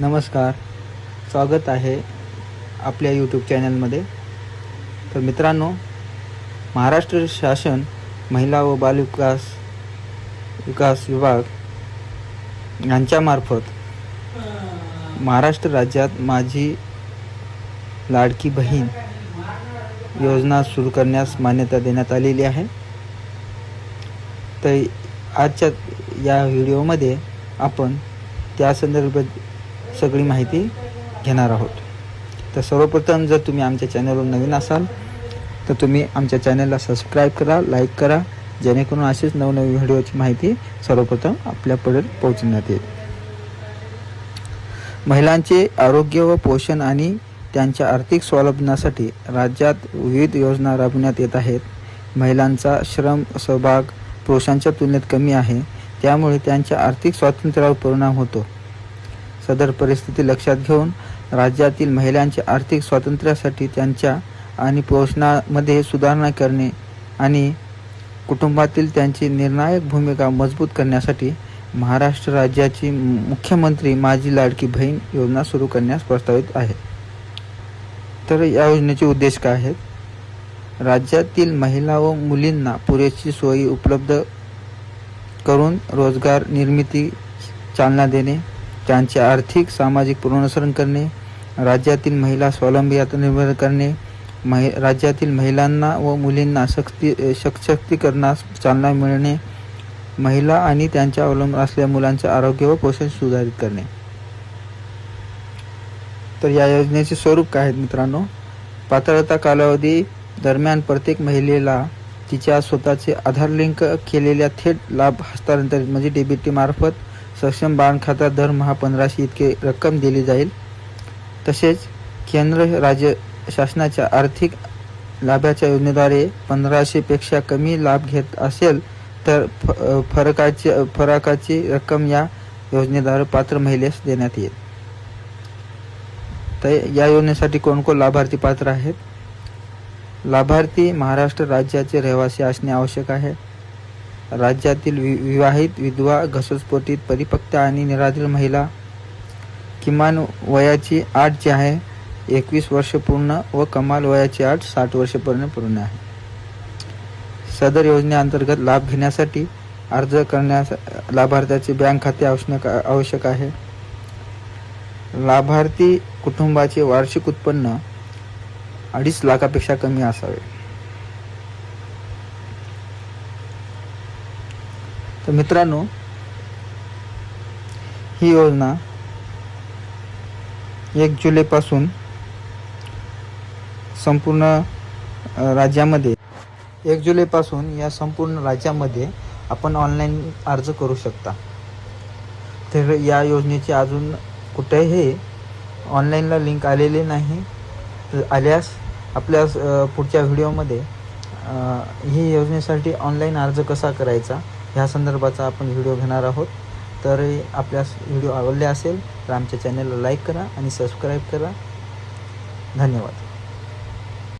नमस्कार, स्वागत आहे आपल्या यूट्यूब चॅनलमध्ये. तर मित्रांनो, महाराष्ट्र शासन महिला व विकास विभाग यांच्यामार्फत महाराष्ट्र राज्यात माझी लाडकी बहीण योजना सुरू करण्यास मान्यता देण्यात आलेली आहे. तर आजच्या या व्हिडिओमध्ये आपण त्या संदर्भात सगळी माहिती घेणार आहोत. तर सर्वप्रथम जर तुम्ही आमच्या चॅनलवर नवीन असाल तर तुम्ही आमच्या चॅनलला सबस्क्राईब करा, लाईक करा, जेणेकरून अशीच नवनवीन व्हिडिओची माहिती सर्वप्रथम आपल्यापर्यंत पोहोचण्यात येईल. महिलांचे आरोग्य व पोषण आणि त्यांच्या आर्थिक स्वावलंबनासाठी राज्यात विविध योजना राबवण्यात येत आहेत. महिलांचा श्रम सहभाग पुरुषांच्या तुलनेत कमी आहे, त्यामुळे त्यांच्या आर्थिक स्वातंत्र्यावर परिणाम होतो. सदर परिस्थिती लक्षात घेऊन राज्यातील महिलांच्या आर्थिक स्वातंत्र्यासाठी त्यांच्या आणि पोषणामध्ये सुधारणा करणे आणि कुटुंबातील त्यांची निर्णायक भूमिका मजबूत करण्यासाठी महाराष्ट्र राज्याची मुख्यमंत्री माझी लाडकी बहीण योजना सुरू करण्यास प्रस्तावित आहे. तर या योजनेचे उद्देश काय आहेत? राज्यातील महिला व मुलींना पुरेशी सोयी उपलब्ध करून रोजगार निर्मिती चालना देणे, त्यांचे आर्थिक सामाजिक पुनर्वसन करणे, राज्यातील महिला स्वावलंबी आत्मनिर्भर करणे, राज्यातील महिलांना व मुलींना सशक्तीकरणास चालना मिळणे, महिला आणि त्यांच्या अवलंबून असलेल्या मुलांचे आरोग्य व पोषण सुधारित करणे. तर या योजनेचे स्वरूप काय आहेत मित्रांनो? पात्रता कालावधी दरम्यान प्रत्येक महिलेला तिच्या स्वतःचे आधार लिंक केलेल्या थेट लाभ हस्तांतरित म्हणजे DBT मार्फत सक्षम बँक खात्यात दरमहा 1500 इतके रक्कम दिली जाईल. तसेच केंद्र राज्य शासनाच्या आर्थिक लाभाच्या योजनेद्वारे 1500 पेक्षा कमी लाभ घेत असेल तर फरकाची रक्कम या योजनेद्वारे पात्र महिलेस देण्यात येईल. तर या योजनेसाठी कोण लाभार्थी पात्र आहेत? लाभार्थी महाराष्ट्र राज्याचे रहिवासी असणे आवश्यक आहे. राज्यातील विवाहित, विधवा, घटस्फोटित, परिपक्व आणि निराधार महिला, किमान वयाची अट जी आहे 21 वर्ष पूर्ण व कमाल वयाची अट 60 वर्षापर्यंत पूर्ण आहे. सदर योजनेअंतर्गत लाभ घेण्यासाठी अर्ज करण्यास लाभार्थ्याचे बँक खाते आवश्यक आहे. लाभार्थी कुटुंबाचे वार्षिक उत्पन्न 2.5 लाखापेक्षा कमी असावे. तर मित्रांनो, ही योजना 1 जुलैपासून संपूर्ण राज्यामध्ये 1 जुलैपासून या संपूर्ण राज्यामध्ये आपण ऑनलाईन अर्ज करू शकता. तर या योजनेची अजून कुठेही ऑनलाईनला लिंक आलेली नाही. आल्यास आपल्या पुढच्या व्हिडिओमध्ये ही योजनेसाठी ऑनलाईन अर्ज कसा करायचा ह्या संदर्भाचा आपण व्हिडिओ घेणार आहोत. तर आपल्यास व्हिडिओ आवडले असेल तर आमच्या चॅनलला लाईक करा आणि सबस्क्राईब करा. धन्यवाद.